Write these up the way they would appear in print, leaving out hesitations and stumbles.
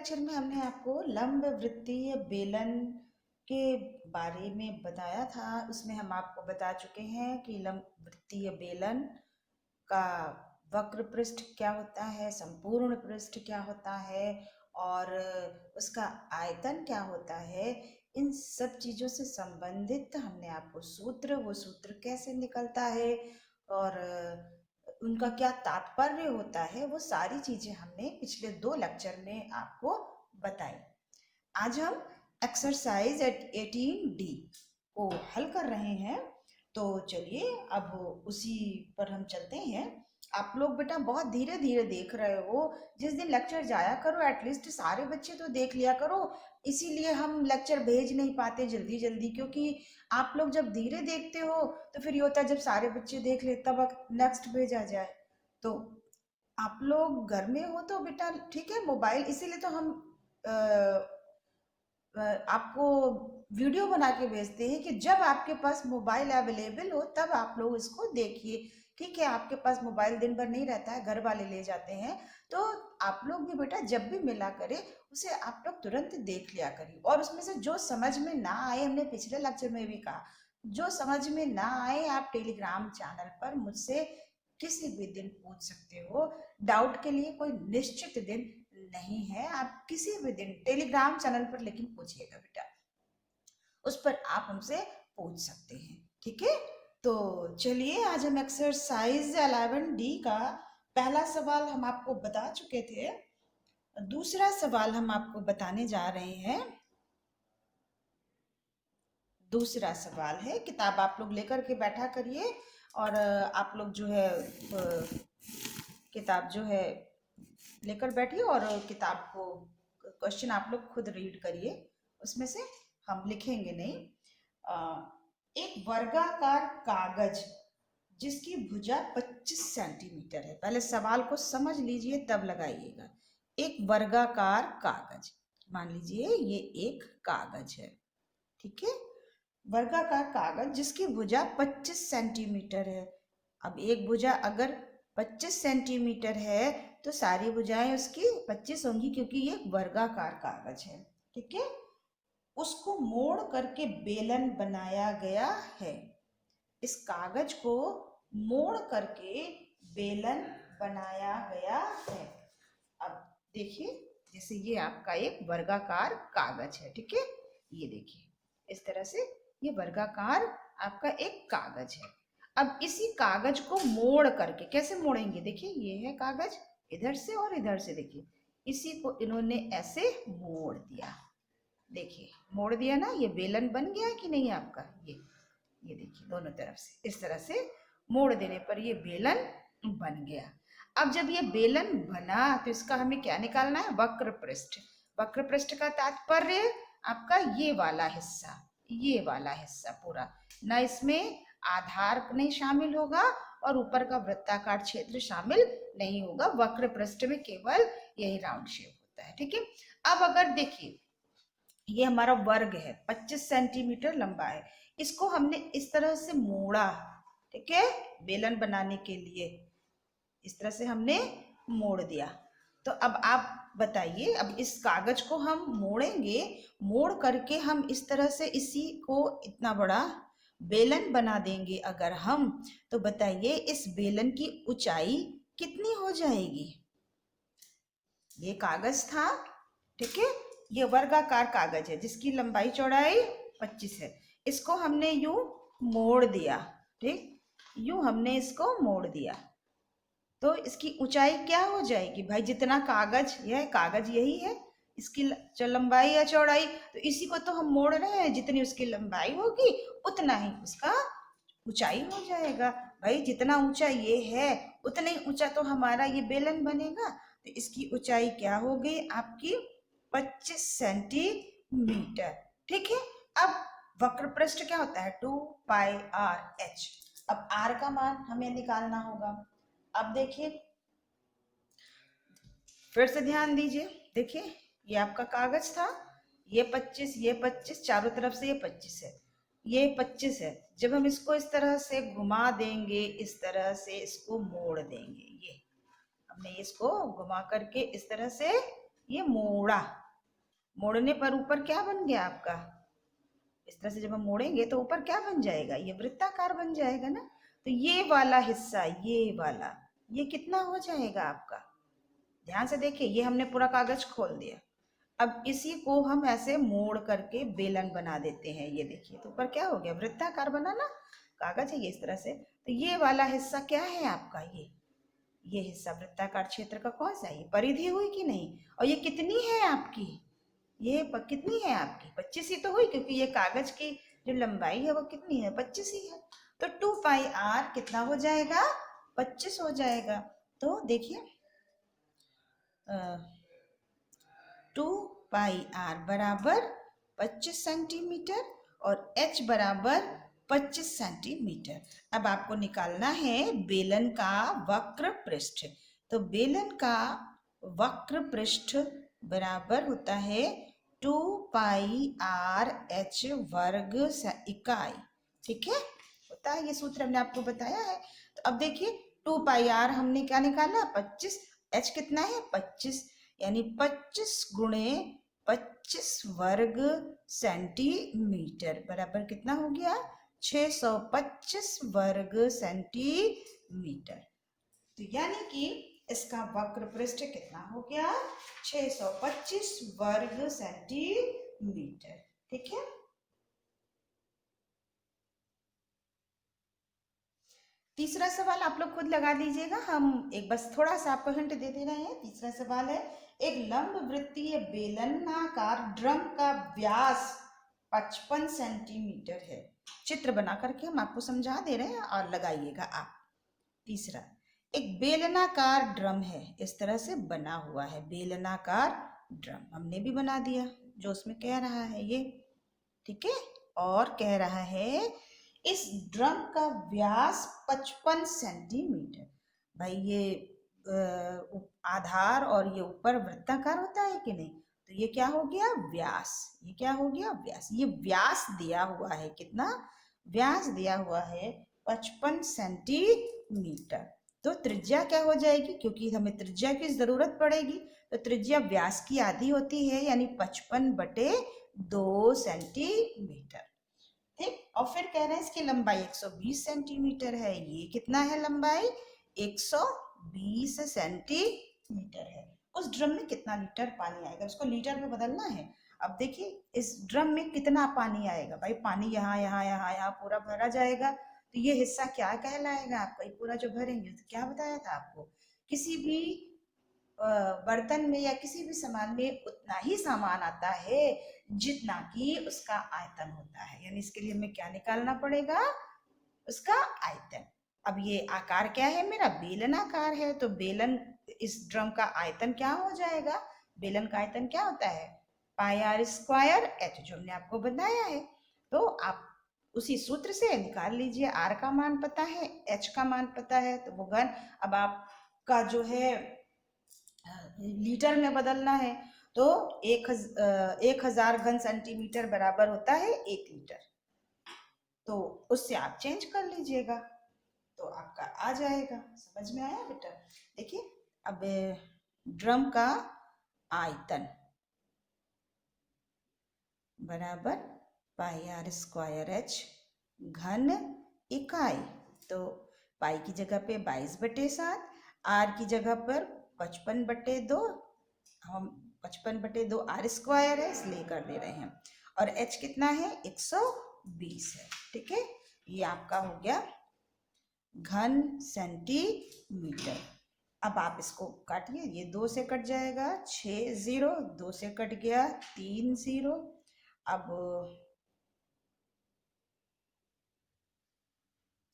Lecture में हमने आपको लंब वृत्तीय बेलन के बारे में बताया था। उसमें हम आपको बता चुके हैं कि लंब वृत्तीय बेलन का वक्र पृष्ठ क्या होता है, संपूर्ण पृष्ठ क्या होता है और उसका आयतन क्या होता है। इन सब चीज़ों से संबंधित हमने आपको सूत्र, वो सूत्र कैसे निकलता है और उनका क्या तात्पर्य होता है, वो सारी चीज़ें हमने पिछले 2 लेक्चर में आपको बताई। आज हम एक्सरसाइज 18D को हल कर रहे हैं। तो चलिए अब उसी पर हम चलते हैं। आप लोग बेटा बहुत धीरे धीरे देख रहे हो। जिस दिन लेक्चर जाया करो एटलीस्ट सारे बच्चे तो देख लिया करो। इसीलिए हम लेक्चर भेज नहीं पाते जल्दी जल्दी, क्योंकि आप लोग जब धीरे देखते हो तो फिर ये होता है जब सारे बच्चे देख ले तब नेक्स्ट भेजा जाए। तो आप लोग घर में हो तो बेटा ठीक है, मोबाइल इसीलिए तो हम आपको वीडियो बना के भेजते हैं कि जब आपके पास मोबाइल अवेलेबल हो तब आप लोग इसको देखिए। ठीक है, आपके पास मोबाइल दिन भर नहीं रहता है, घर वाले ले जाते हैं, तो आप लोग भी बेटा जब भी मिला करे उसे आप लोग तुरंत देख लिया करिए। और उसमें से जो समझ में ना आए, हमने पिछले लेक्चर में भी कहा, जो समझ में ना आए आप टेलीग्राम चैनल पर मुझसे किसी भी दिन पूछ सकते हो। डाउट के लिए कोई निश्चित दिन नहीं है, आप किसी भी दिन टेलीग्राम चैनल पर लेकिन पूछिएगा बेटा, उस पर आप हमसे पूछ सकते हैं। ठीक है, तो चलिए आज हम एक्सरसाइज 11D का पहला सवाल हम आपको बता चुके थे। दूसरा सवाल हम आपको बताने जा रहे हैं। दूसरा सवाल है, किताब आप लोग लेकर के बैठा करिए और आप लोग जो है किताब जो है लेकर बैठिए और किताब को क्वेश्चन आप लोग खुद रीड करिए, उसमें से हम लिखेंगे नहीं। एक वर्गाकार कागज जिसकी भुजा 25 सेंटीमीटर है। पहले सवाल को समझ लीजिए तब लगाइएगा। एक वर्गाकार कागज, मान लीजिए ये एक कागज है, ठीक है, वर्गाकार कागज जिसकी भुजा 25 सेंटीमीटर है। अब एक भुजा अगर 25 सेंटीमीटर है तो सारी भुजाएं उसकी 25 होंगी, क्योंकि ये वर्गाकार कागज है। ठीक है, उसको मोड़ करके बेलन बनाया गया है। इस कागज को मोड़ करके बेलन बनाया गया है। अब देखिए, जैसे ये आपका एक वर्गाकार कागज है, ठीक है, ये देखिए इस तरह से ये वर्गाकार आपका एक कागज है। अब इसी कागज को मोड़ करके कैसे मोड़ेंगे, देखिए ये है कागज, इधर से और इधर से, देखिए इसी को इन्होंने ऐसे मोड़ दिया। देखिए मोड़ दिया ना, ये बेलन बन गया कि नहीं आपका, ये देखिए दोनों तरफ से इस तरह से मोड़ देने पर ये बेलन बन गया। अब जब ये बेलन बना तो इसका हमें क्या निकालना है, वक्र पृष्ठ। वक्र पृष्ठ का तात्पर्य आपका ये वाला हिस्सा, ये वाला हिस्सा पूरा, ना इसमें आधार नहीं शामिल होगा और ऊपर का वृत्ताकार क्षेत्र शामिल नहीं होगा। वक्र पृष्ठ में केवल यही राउंड शेप होता है। ठीक है, अब अगर देखिए ये हमारा वर्ग है, 25 सेंटीमीटर लंबा है, इसको हमने इस तरह से मोड़ा, ठीक है, बेलन बनाने के लिए इस तरह से हमने मोड़ दिया। तो अब आप बताइए, अब इस कागज को हम मोड़ेंगे, मोड़ करके हम इस तरह से इसी को इतना बड़ा बेलन बना देंगे अगर हम, तो बताइए इस बेलन की ऊंचाई कितनी हो जाएगी। ये कागज था, ठीक है, ये वर्गाकार कागज है जिसकी लंबाई चौड़ाई 25 है। इसको हमने यूं मोड़ दिया, ठीक, यूं हमने इसको मोड़ दिया, तो इसकी ऊंचाई क्या हो जाएगी भाई, जितना कागज, यह कागज यही है, इसकी लंबाई या चौड़ाई, तो इसी को तो हम मोड़ रहे हैं, जितनी उसकी लंबाई होगी उतना ही उसका ऊंचाई हो जाएगा। भाई जितना ऊंचा ये है उतना ही ऊंचा तो हमारा ये बेलन बनेगा, तो इसकी ऊंचाई क्या हो गई आपकी 25 सेंटीमीटर। ठीक है, अब वक्र पृष्ठ क्या होता है, 2πr/h। अब r का मान हमें निकालना होगा। अब देखिए फिर से ध्यान दीजिए, देखिए ये आपका कागज था, ये 25, ये 25, चारों तरफ से ये 25 है, ये 25 है। जब हम इसको इस तरह से घुमा देंगे, इस तरह से इसको मोड़ देंगे, ये हमने इसको घुमा करके इस तरह से ये मोड़ा, मोड़ने पर ऊपर क्या बन गया आपका, इस तरह से जब हम मोड़ेंगे तो ऊपर क्या बन जाएगा, ये वृत्ताकार बन जाएगा ना। तो ये वाला हिस्सा, ये वाला, ये कितना हो जाएगा आपका, ध्यान से देखिए, ये हमने पूरा कागज खोल दिया। अब इसी को हम ऐसे मोड़ करके बेलन बना देते हैं, ये देखिए, तो ऊपर क्या हो गया, वृत्ताकार बना ना, कागज है ये इस तरह से। तो ये वाला हिस्सा क्या है आपका, ये हिस्सा वृत्ताकार क्षेत्र का कौन सा है, ये परिधि हुई कि नहीं, और ये कितनी है आपकी, ये कितनी है आपकी, 25 ही तो हुई, क्योंकि ये कागज की जो लंबाई है वो कितनी है, 25 ही है। तो 2πr कितना हो जाएगा, 25 हो जाएगा। तो देखिए 2πr बराबर 25 सेंटीमीटर और h बराबर 25 सेंटीमीटर। अब आपको निकालना है बेलन का वक्र पृष्ठ। तो बेलन का वक्र पृष्ठ बराबर होता है 2πr(h) वर्ग इकाई, ठीक है, होता है, ये सूत्र हमने आपको बताया है। तो अब देखिए 2πr हमने क्या निकाला, 25, h कितना है 25, यानी 25 गुणे 25 वर्ग सेंटीमीटर बराबर कितना हो गया, 625 वर्ग सेंटीमीटर। तो यानी कि इसका वक्र पृष्ठ कितना हो गया, 625 वर्ग सेंटीमीटर, ठीक है। तीसरा सवाल आप लोग खुद लगा लीजिएगा, हम एक बस थोड़ा सा आपको हिंट दे दे रहे हैं। तीसरा सवाल है, एक लंब वृत्तीय बेलनाकार ड्रम का व्यास 55 सेंटीमीटर है। चित्र बना करके हम आपको समझा दे रहे हैं और लगाइएगा आप। तीसरा, एक बेलनाकार ड्रम है, इस तरह से बना हुआ है बेलनाकार ड्रम, हमने भी बना दिया जो उसमें कह रहा है ये, ठीक है। और कह रहा है इस ड्रम का व्यास 55 सेंटीमीटर। भाई ये आधार और ये ऊपर वृत्ताकार होता है कि नहीं, तो ये क्या हो गया व्यास, ये क्या हो गया व्यास, ये व्यास दिया हुआ है, कितना व्यास दिया हुआ है 55 सेंटीमीटर। तो त्रिज्या क्या हो जाएगी, क्योंकि हमें त्रिज्या की जरूरत पड़ेगी, तो त्रिज्या व्यास की आधी होती है, यानी 55/2 सेंटीमीटर, ठीक। और फिर कह रहे हैं इसकी लंबाई 120 सेंटीमीटर है, ये कितना है लंबाई, 120 सेंटीमीटर है। उस ड्रम में कितना लीटर पानी आएगा, उसको लीटर में बदलना है। अब देखिए इस ड्रम में कितना पानी आएगा, भाई पानी यहाँ यहाँ यहाँ यहाँ पूरा भरा जाएगा, तो ये हिस्सा क्या कहलाएगा आपका, ये पूरा जो भरेंगे, तो क्या बताया था आपको, किसी भी बर्तन में या किसी भी सामान में उतना ही सामान आता है जितना कि उसका आयतन होता है, यानी इसके लिए हमें क्या निकालना पड़ेगा, उसका आयतन। अब ये आकार क्या है मेरा, बेलनाकार है, तो बेलन, इस ड्रम का आयतन क्या हो जाएगा, बेलन का आयतन क्या होता है, πr²h, जो हमने आपको बताया है। तो आप उसी सूत्र से निकाल लीजिए, r का मान पता है, h का मान पता है, तो वो घन, अब आपका जो है लीटर में बदलना है, तो 1000 घन सेंटीमीटर बराबर होता है 1 लीटर, तो उससे आप चेंज कर लीजिएगा तो आपका आ जाएगा। समझ में आया बेटा, देखिए अब ड्रम का आयतन बराबर πr² घन इकाई, तो पाई की जगह पे 22/7, आर की जगह पर 55/2, हम 55/2 r² है इसलिए कर दे रहे हैं, और h कितना है 120 है, ठीक है। ये आपका हो गया घन सेंटीमीटर। अब आप इसको काटिए, ये 2 से कट जाएगा, 6 0, 2 से कट गया 3 0, अब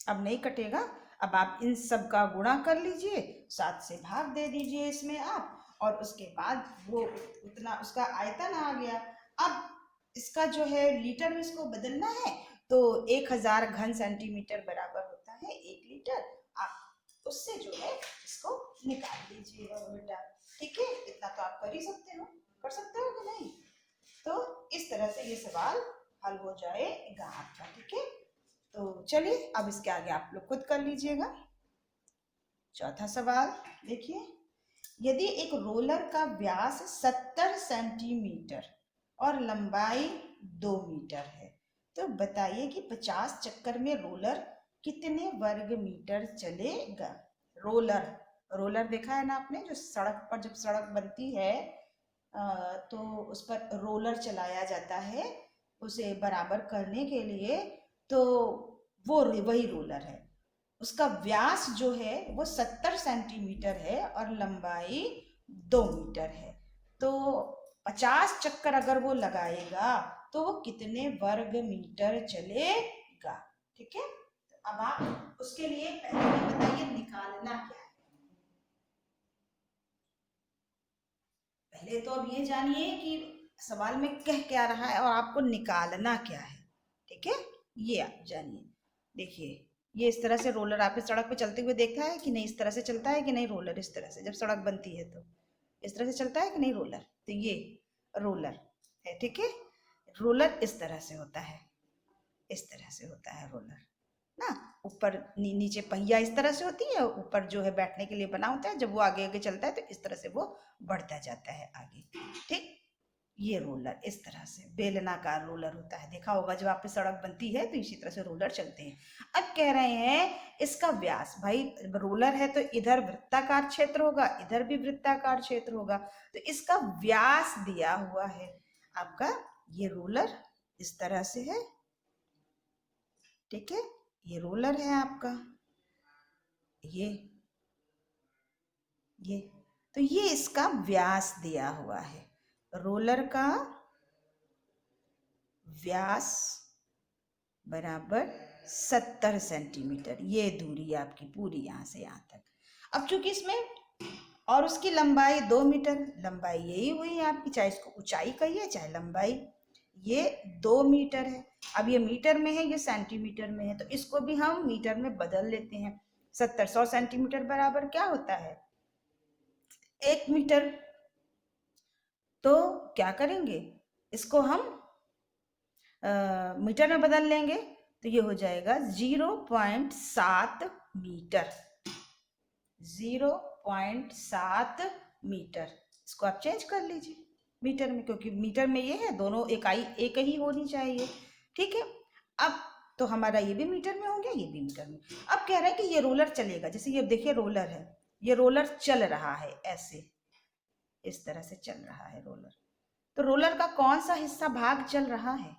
नहीं कटेगा। अब आप इन सब का गुणा कर लीजिए, 7 से भाग दे दीजिए इसमें आप, और उसके बाद वो उतना उसका आयतन आ गया। अब इसका जो है लीटर में इसको बदलना है, तो 1000 घन सेंटीमीटर बराबर होता है 1 लीटर। आप उससे जो है इसको निकाल लीजिएगा बेटा, ठीक है। इतना तो आप कर ही सकते हो, कर सकते हो कि नहीं। तो इस तरह से ये सवाल हल हो जाएगा आपका, ठीक है। तो चलिए अब इसके आगे आप लोग खुद कर लीजिएगा। चौथा सवाल देखिए, यदि एक रोलर का व्यास 70 सेंटीमीटर और लंबाई 2 मीटर है तो बताइए कि 50 चक्कर में रोलर कितने वर्ग मीटर चलेगा। रोलर, रोलर देखा है ना आपने, जो सड़क पर जब सड़क बनती है तो उस पर रोलर चलाया जाता है उसे बराबर करने के लिए, तो वो वही रोलर है। उसका व्यास जो है वो 70 सेंटीमीटर है और लंबाई 2 मीटर है। तो 50 चक्कर अगर वो लगाएगा तो वो कितने वर्ग मीटर चलेगा। ठीक है, तो अब आप उसके लिए पहले बताइए निकालना क्या है। पहले तो अब ये जानिए कि सवाल में कह क्या रहा है और आपको निकालना क्या है। ठीक है, ये आप जानिए। देखिए, ये इस तरह से रोलर आपने सड़क पे चलते हुए देखा है कि नहीं, इस तरह से चलता है कि नहीं रोलर, इस तरह से जब सड़क बनती है तो इस तरह से चलता है कि नहीं रोलर, तो ये रोलर है। ठीक है, रोलर इस तरह से होता है, इस तरह से होता है रोलर ना। ऊपर नीचे पहिया इस तरह से होती है, ऊपर जो है बैठने के लिए बना होता है, जब वो आगे आगे चलता है तो इस तरह से वो बढ़ता जाता है आगे। ठीक, ये रोलर इस तरह से बेलनाकार रोलर होता है, देखा होगा जब आप पे सड़क बनती है तो इसी तरह से रोलर चलते हैं। अब कह रहे हैं इसका व्यास, भाई रोलर है तो इधर वृत्ताकार क्षेत्र होगा, इधर भी वृत्ताकार क्षेत्र होगा, तो इसका व्यास दिया हुआ है आपका। ये रोलर इस तरह से है, ठीक है, ये रोलर है आपका, ये तो ये इसका व्यास दिया हुआ है। रोलर का व्यास बराबर 70 सेंटीमीटर, ये दूरी आपकी पूरी यहाँ से यहाँ तक। अब चूंकि इसमें और उसकी लंबाई 2 मीटर, लंबाई यही हुई है आपकी, चाहे इसको ऊंचाई कहिए चाहे लंबाई, ये 2 मीटर है। अब ये मीटर में है, ये सेंटीमीटर में है, तो इसको भी हम मीटर में बदल लेते हैं। 100 सेंटीमीटर बराबर क्या होता है, 1 मीटर। तो क्या करेंगे, इसको हम मीटर में बदल लेंगे तो ये हो जाएगा 0.7 मीटर, 0.7 मीटर। इसको आप चेंज कर लीजिए मीटर में, क्योंकि मीटर में ये है, दोनों इकाई एक ही होनी चाहिए। ठीक है, अब तो हमारा ये भी मीटर में हो गया, ये भी मीटर में। अब कह रहे हैं कि ये रोलर चलेगा, जैसे ये देखिए रोलर है, ये रोलर चल रहा है ऐसे, इस तरह से चल रहा है रोलर। तो रोलर का कौन सा हिस्सा भाग चल रहा है,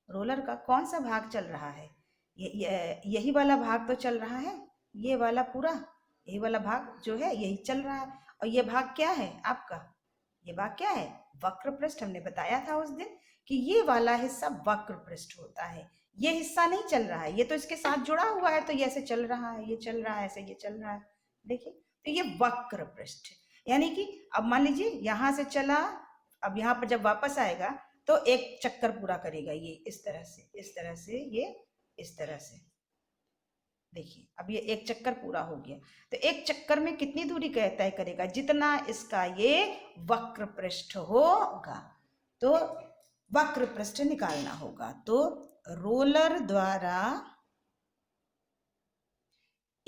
रोलर का कौन सा भाग चल रहा है, यही वाला भाग तो चल रहा है, ये वाला पूरा, यही वाला भाग जो है यही चल रहा है। और ये भाग क्या है आपका, ये भाग क्या है, वक्र पृष्ठ। हमने बताया था उस दिन कि ये वाला हिस्सा वक्र पृष्ठ होता है, ये हिस्सा नहीं चल रहा है, ये तो इसके साथ जुड़ा हुआ है, तो ये ऐसे चल रहा है, ये चल रहा है ऐसे, ये चल रहा है। देखिए, तो ये वक्र पृष्ठ, यानी कि अब मान लीजिए यहां से चला, अब यहाँ पर जब वापस आएगा तो एक चक्कर पूरा करेगा, ये इस तरह से, इस तरह से, ये इस तरह से। देखिए, अब ये एक चक्कर पूरा हो गया, तो एक चक्कर में कितनी दूरी तय करेगा, जितना इसका ये वक्र पृष्ठ होगा। तो वक्र पृष्ठ निकालना होगा, तो रोलर द्वारा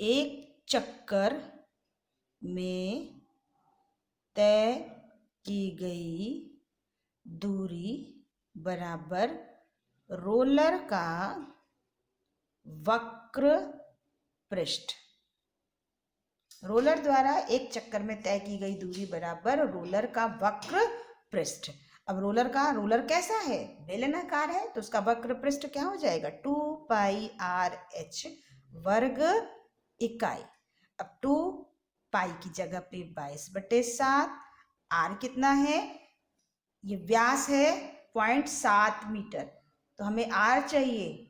एक चक्कर में तय की गई दूरी बराबर रोलर का वक्र पृष्ठ। रोलर द्वारा एक चक्कर में तय की गई दूरी बराबर रोलर का वक्र पृष्ठ। अब रोलर कैसा है, बेलनाकार है, तो उसका वक्र पृष्ठ क्या हो जाएगा, 2 पाई आर एच वर्ग इकाई। अब 2 पाई की जगह पे 22/7, आर कितना है, ये व्यास है 0.7 मीटर, तो हमें आर चाहिए,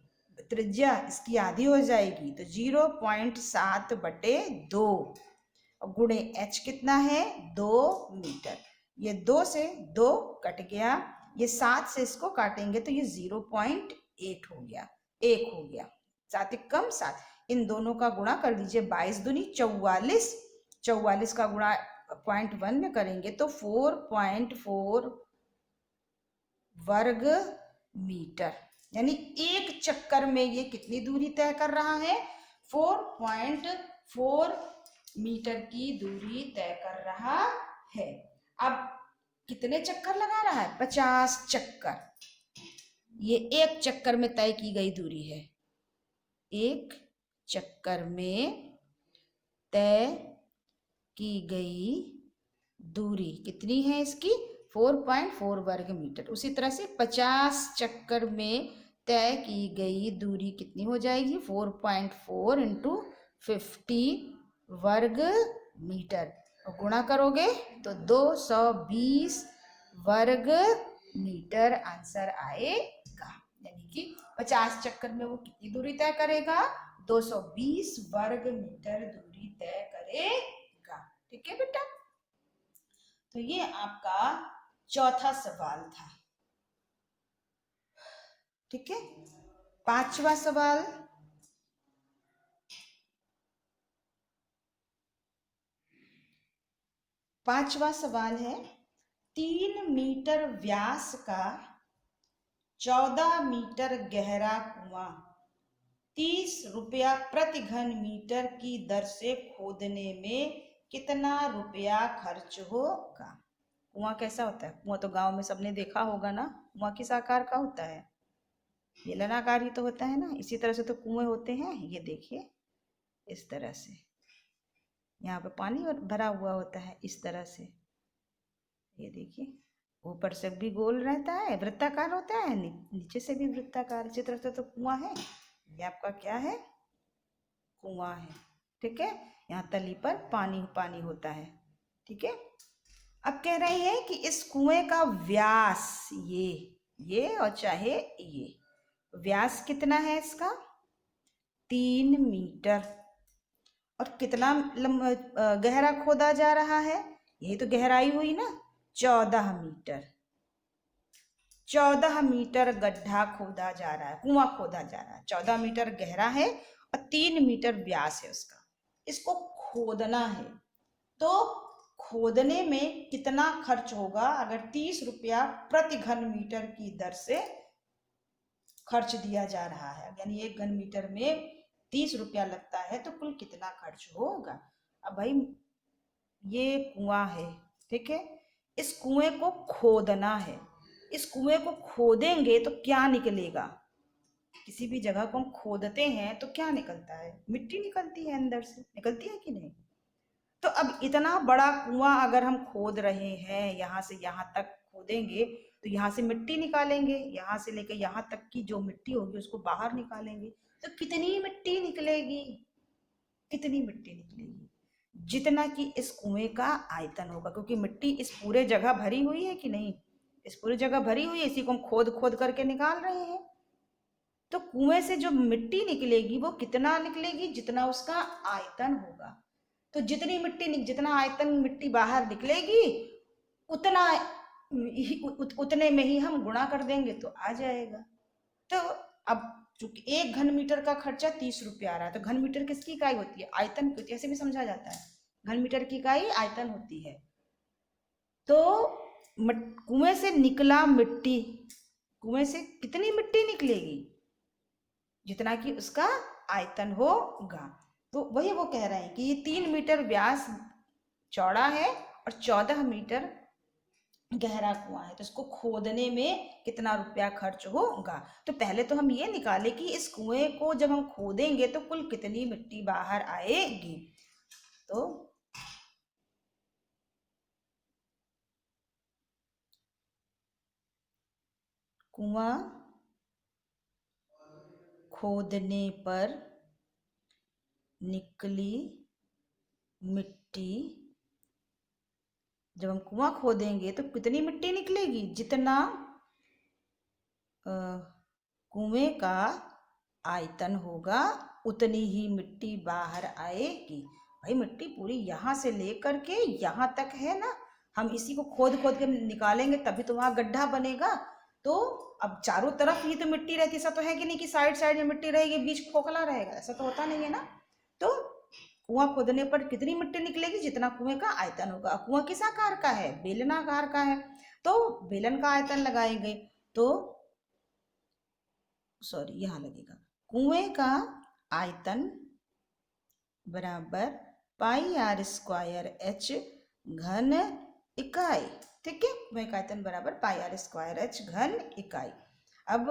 त्रिज्या इसकी आधी हो जाएगी, तो 0.7/2 गुणे एच कितना है 2 मीटर। ये 2 से 2 कट गया, ये 7 से इसको काटेंगे तो ये 0.8 हो गया, 1 हो गया, 7 कम 7, इन दोनों का गुणा कर लीजिए, 22 दूनी 44, 44 का गुणा 0.1 में करेंगे तो 4.4 वर्ग मीटर, यानी एक चक्कर में ये कितनी दूरी तय कर रहा है, 4.4 मीटर की दूरी तय कर रहा है। अब कितने चक्कर लगा रहा है? 50 चक्कर। ये एक चक्कर में तय की गई दूरी है। एक चक्कर में तय की गई दूरी कितनी है इसकी? 4.4 वर्ग मीटर। उसी तरह से 50 चक्कर में तय की गई दूरी कितनी हो जाएगी? 4.4 इंटू 50 वर्ग मीटर। और गुणा करोगे तो 220 वर्ग मीटर आंसर आएगा। यानी कि 50 चक्कर में वो कितनी दूरी तय करेगा? 220 वर्ग मीटर दूरी तय करेगा। ठीक है बेटा, तो ये आपका चौथा सवाल था। ठीक है, पांचवा सवाल। पांचवा सवाल है 3 मीटर व्यास का 14 मीटर गहरा कुआं 30 रुपया प्रति घन मीटर की दर से खोदने में कितना रुपया खर्च होगा? कुआं कैसा होता है? कुआं तो गांव में सबने देखा होगा ना। कुआं किस आकार का होता है? बेलनाकार ही तो होता है ना। इसी तरह से तो कुएं होते हैं। ये देखिए इस तरह से, यहाँ पे पानी भरा हुआ होता है इस तरह से। ये देखिए ऊपर से भी गोल रहता है, वृत्ताकार होता है, नीचे से भी वृत्ताकार। इसी तरह से तो कुआं है। ये आपका क्या है? कुआं है। ठीक है, यहाँ तली पर पानी पानी होता है। ठीक है, अब कह रहे हैं कि इस कुएं का व्यास ये और चाहे ये व्यास कितना है इसका? 3 मीटर। और कितना गहरा खोदा जा रहा है? यही तो गहराई हुई ना, 14 मीटर। 14 मीटर गड्ढा खोदा जा रहा है, कुआं खोदा जा रहा है। 14 मीटर गहरा है और 3 मीटर व्यास है उसका। इसको खोदना है, तो खोदने में कितना खर्च होगा? अगर 30 रुपया प्रति घन मीटर की दर से खर्च दिया जा रहा है, यानी 1 घन मीटर में 30 रुपया लगता है, तो कुल कितना खर्च होगा? अब भाई ये कुआं है, ठीक है, इस कुएं को खोदना है। इस कुएं को खोदेंगे तो क्या निकलेगा? किसी भी जगह को हम खोदते हैं तो क्या निकलता है? मिट्टी निकलती है अंदर से, निकलती है कि नहीं? तो अब इतना बड़ा कुआं अगर हम खोद रहे हैं, यहाँ से यहाँ तक खोदेंगे तो यहाँ से मिट्टी निकालेंगे, यहाँ से लेकर यहाँ तक की जो मिट्टी होगी उसको बाहर निकालेंगे, तो कितनी मिट्टी निकलेगी? कितनी मिट्टी निकलेगी? जितना कि इस कुएं का आयतन होगा, क्योंकि मिट्टी इस पूरे जगह भरी हुई है कि नहीं? इस पूरी जगह भरी हुई है, इसी को हम खोद खोद करके निकाल रहे हैं। तो कुएं से जो मिट्टी निकलेगी वो कितना निकलेगी? जितना उसका आयतन होगा। तो जितनी मिट्टी, जितना आयतन मिट्टी बाहर निकलेगी उतना उतने में ही हम गुणा कर देंगे तो आ जाएगा। तो अब चूंकि 1 घन मीटर का खर्चा 30 रुपया आ रहा है, तो घन मीटर किसकी इकाई होती है? आयतन की होती है। ऐसे भी समझा जाता है, घन मीटर की इकाई आयतन होती है। तो कुएं से निकला मिट्टी, कुएं से कितनी मिट्टी निकलेगी? जितना कि उसका आयतन होगा। तो वही वो कह रहे हैं कि ये 3 मीटर व्यास चौड़ा है और 14 मीटर गहरा कुआं है, तो इसको खोदने में कितना रुपया खर्च होगा? तो पहले तो हम ये निकाले कि इस कुएं को जब हम खोदेंगे तो कुल कितनी मिट्टी बाहर आएगी। तो कुआं खोदने पर निकली मिट्टी, जब हम कुआं खोदेंगे तो कितनी मिट्टी निकलेगी? जितना कुएं का आयतन होगा उतनी ही मिट्टी बाहर आएगी। भाई मिट्टी पूरी यहाँ से लेकर के यहाँ तक है ना, हम इसी को खोद खोद के निकालेंगे तभी तो वहां गड्ढा बनेगा। तो अब चारों तरफ ही तो मिट्टी रहती, ऐसा तो है कि नहीं कि साइड साइड में मिट्टी रहेगी, बीच खोखला रहेगा? ऐसा तो होता नहीं है ना। तो कुआं खोदने पर कितनी मिट्टी निकलेगी? जितना कुएं का आयतन होगा। कुआं किस आकार का है? बेलनाकार का है, तो बेलन का आयतन लगाएंगे। तो सॉरी यहाँ लगेगा, कुएं का आयतन बराबर पाई आर स्क्वायर एच घन इकाई। ठीक है, वह आयतन बराबर पाई आर स्क्वायर एच घन इकाई। अब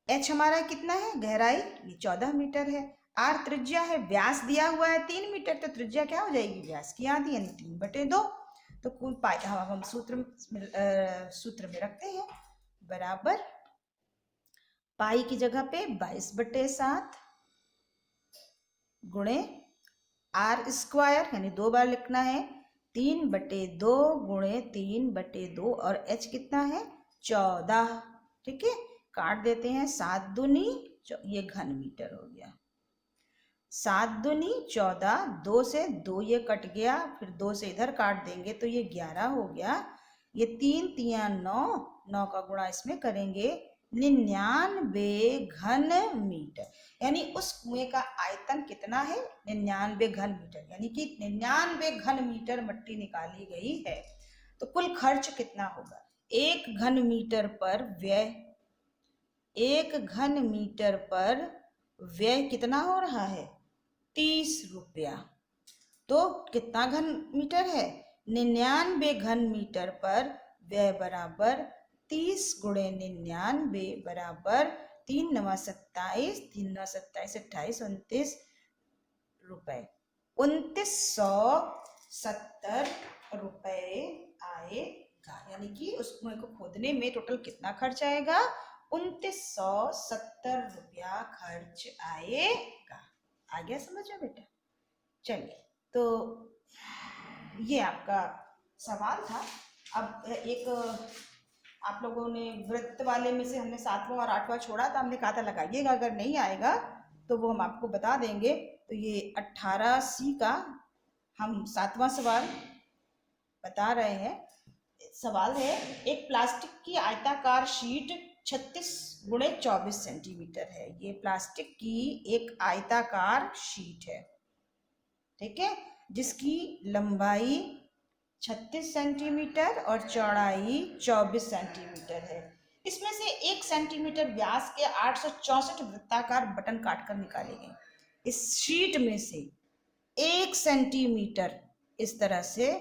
एच हमारा कितना है, गहराई ये 14 मीटर है, आर त्रिज्या है, व्यास दिया हुआ है 3 मीटर, तो त्रिज्या क्या हो जाएगी, व्यास की आधी यानी 3/2। तो कुल पाई हम सूत्र में रखते हैं, बराबर पाई की जगह पे 22/7 गुणे आर स्क्वायर यानी 2 बार लिखना है, 3/2 गुणे 3/2 और एच कितना है 14। ठीक है, काट देते हैं, 7 दूनी ये घन मीटर हो गया, 7 दूनी 14, 2 से 2 ये कट गया, फिर 2 से इधर काट देंगे तो ये 11 हो गया, ये 3 तिया 9, 9 का गुणा इसमें करेंगे 99 घन मीटर, यानी उस कुएं का आयतन कितना है 99 घन मीटर, यानी कि 99 घन मीटर मट्टी निकाली गई है। तो कुल खर्च कितना होगा, 1 घन मीटर पर व्यय, 1 घन मीटर पर व्यय कितना हो रहा है 30 रुपया। तो कितना घन मीटर है 99 घन मीटर पर व्यय बराबर 30 गुणे 99 बराबर 3 9 27, 3 9 27 28 29 रुपए, 2970 रुपए आएगा, यानी कि उस कुएं को खोदने में टोटल कितना खर्च आएगा 2970 रुपया खर्च आएगा। आ गया समझ में बेटा। चलिए, तो ये आपका सवाल था। अब एक आप लोगों ने वृत्त वाले में से हमने 7वां और 8वां छोड़ा था, हमने कहा था लगाइएगा, अगर नहीं आएगा तो वो हम आपको बता देंगे। तो ये 18C का हम 7वां सवाल बता रहे हैं। सवाल है, एक प्लास्टिक की आयताकार शीट 36 गुणे 24 सेंटीमीटर है। ये प्लास्टिक की एक आयताकार शीट है, ठीक है, जिसकी लंबाई 36 सेंटीमीटर और चौड़ाई 24 सेंटीमीटर है। इसमें से 1 सेंटीमीटर व्यास के 864 वृत्ताकार बटन काटकर निकाले गए। इस शीट में से 1 सेंटीमीटर इस तरह से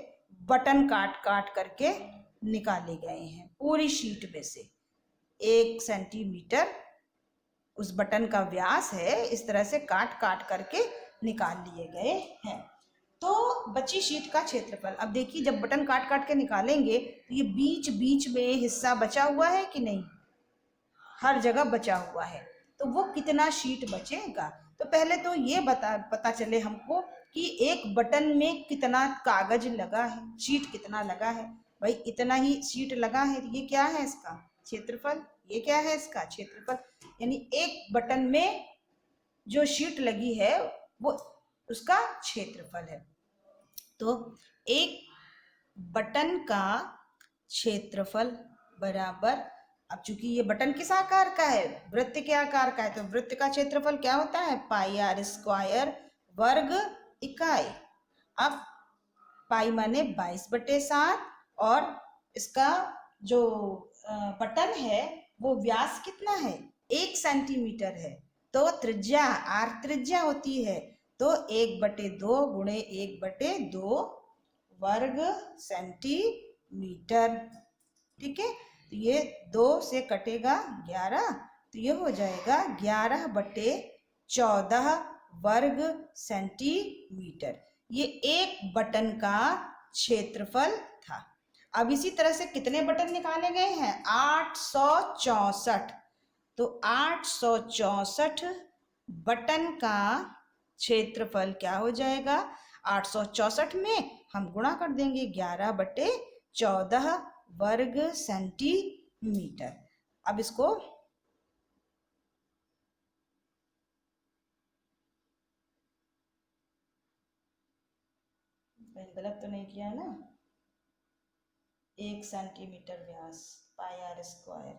बटन काट करके निकाले गए हैं। पूरी शीट में से 1 सेंटीमीटर उस बटन का व्यास है, इस तरह से काट करके निकाल लिए गए हैं। तो बची शीट का क्षेत्रफल, अब देखिए जब बटन काट के निकालेंगे तो ये बीच बीच में हिस्सा बचा हुआ है कि नहीं, हर जगह बचा हुआ है, तो वो कितना शीट बचेगा। तो पहले तो ये पता चले हमको कि एक बटन में कितना कागज लगा है, शीट कितना लगा है। भाई इतना ही शीट लगा है, तो ये क्या है इसका क्षेत्रफल, ये क्या है इसका क्षेत्रफल, यानी एक बटन में जो शीट लगी है वो उसका क्षेत्रफल है। तो एक बटन का क्षेत्रफल बराबर, अब चूंकि ये बटन किस आकार का है, वृत्त के आकार का है, तो वृत्त का क्षेत्रफल क्या होता है पाई आर स्क्वायर वर्ग इकाई। अब पाई माने 22/7 और इसका जो बटन है वो व्यास कितना है 1 सेंटीमीटर है, तो त्रिज्या आर त्रिज्या होती है, तो 1/2 गुणे 1/2 वर्ग सेंटीमीटर। ठीक है, तो ये 2 से कटेगा 11, तो ये हो जाएगा 11/14 वर्ग सेंटीमीटर। ये एक बटन का क्षेत्रफल था। अब इसी तरह से कितने बटन निकाले गए हैं 864, तो 864 बटन का क्षेत्रफल क्या हो जाएगा 864 में हम गुणा कर देंगे 11/14 वर्ग सेंटीमीटर। अब इसको गलत तो नहीं किया है ना, 1 सेंटीमीटर व्यास पाई आर स्क्वायर,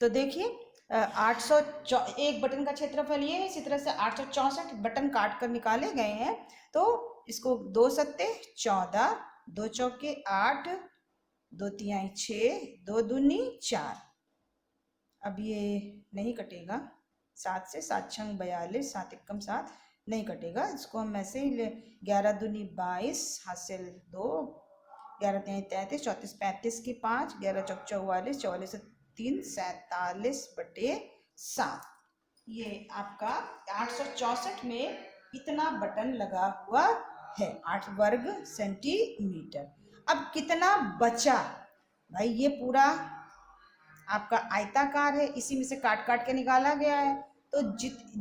तो देखिए 801 बटन का क्षेत्रफल ये है, इसी तरह से 864 बटन काट कर निकाले गए हैं। तो इसको 2 सत्ते 14 दो चौके 8, 2 तिहाई 6, 2 दूनी 4। अब ये नहीं कटेगा, 7 से 7 छंग 42, 7 एकम 7 नहीं कटेगा। इसको हम ऐसे ही 11 दूनी 22, हासिल 2, 11 तिहाई 33, 34 35 की 5, 11 चौक 44, 44 से 3 47 बटे 7। ये आपका 864 में इतना बटन लगा हुआ है, 8 वर्ग सेंटीमीटर। अब कितना बचा भाई, ये पूरा आपका आयताकार है, इसी में से काट काट के निकाला गया है। तो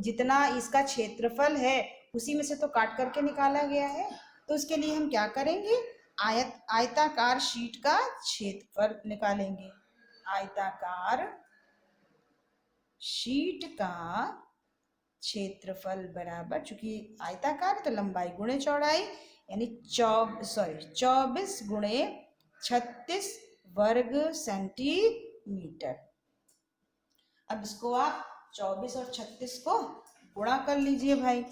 जितना इसका क्षेत्रफल है उसी में से तो काट करके निकाला गया है। तो उसके लिए हम क्या करेंगे, आयताकार शीट का क्षेत्रफल निकालेंगे। आयताकार शीट का क्षेत्रफल बराबर, चूंकि आयताकार तो लंबाई गुणे चौड़ाई, यानी 24 गुणे 36 वर्ग सेंटीमीटर। अब इसको आप 24 और 36 को गुणा कर लीजिए भाई।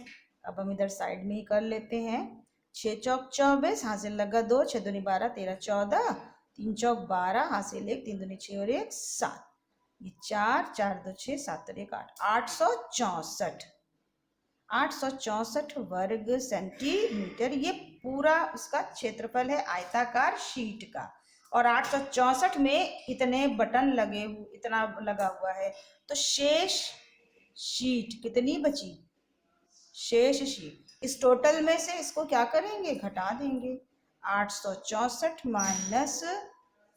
अब हम इधर साइड में ही कर लेते हैं। 6 चौक 24, हासिल लगा 2, 6 दूनी 12, 13 14, 3 चौक 12, हासिल 1, 3 दूनी 6 और 1 7, ये 4 4 2 6 7 और 1 8, 864 वर्ग सेंटीमीटर ये पूरा उसका क्षेत्रफल है आयताकार शीट का। और 864 में इतने बटन इतना लगा हुआ है, तो शेष शीट कितनी बची, शेष शीट इस टोटल में से इसको क्या करेंगे, घटा देंगे। 864 माइनस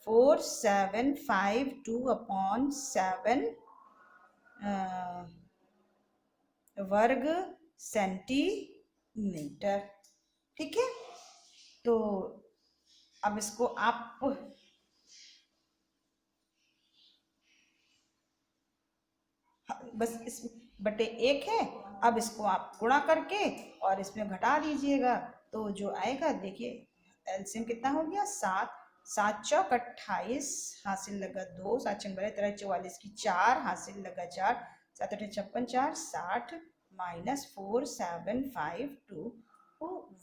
4752/7 वर्ग सेंटीमीटर। ठीक है, तो अब इसको आप बस इस बटे 1 है, अब इसको आप गुणा करके और इसमें घटा दीजिएगा, तो जो आएगा देखिए एलसीएम कितना हो गया, 7 7 चौक 28, हासिल लगा 2, 7 छंग 13 44 की 4, हासिल लगा 4, 7 8 56 4 60 माइनस 4752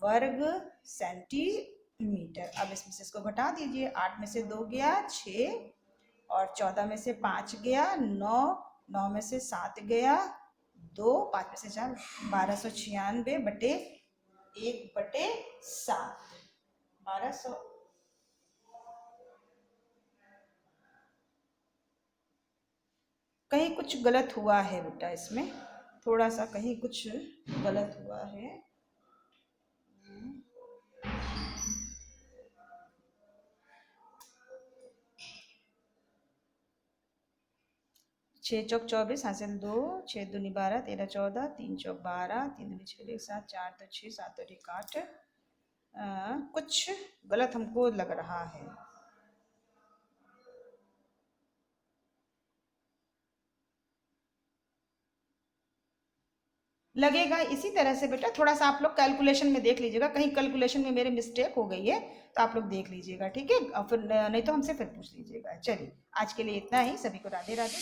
वर्ग सेंटीमीटर। अब इसमें से इसको घटा दीजिए, 8 में से 2 गया 6, और 14 में से 5 गया 9, 9 में से 7 गया 2, 5 में से 4, 1296 बटे 1/7, 1200। कहीं कुछ गलत हुआ है बेटा, इसमें थोड़ा सा कहीं कुछ गलत हुआ है। 6 चौक 24, हासिल 2, 6 दूनी 12, 13 14, 3 चौक 12, 3 दूनी 6 1 7, 4 2 6 7 और 1 8, कुछ गलत हमको लग रहा है। लगेगा इसी तरह से बेटा, थोड़ा सा आप लोग कैलकुलेशन में देख लीजिएगा, कहीं कैलकुलेशन में मेरे मिस्टेक हो गई है तो आप लोग देख लीजिएगा, ठीक है, और फिर नहीं तो हमसे फिर पूछ लीजिएगा। चलिए आज के लिए इतना ही, सभी को राधे राधे।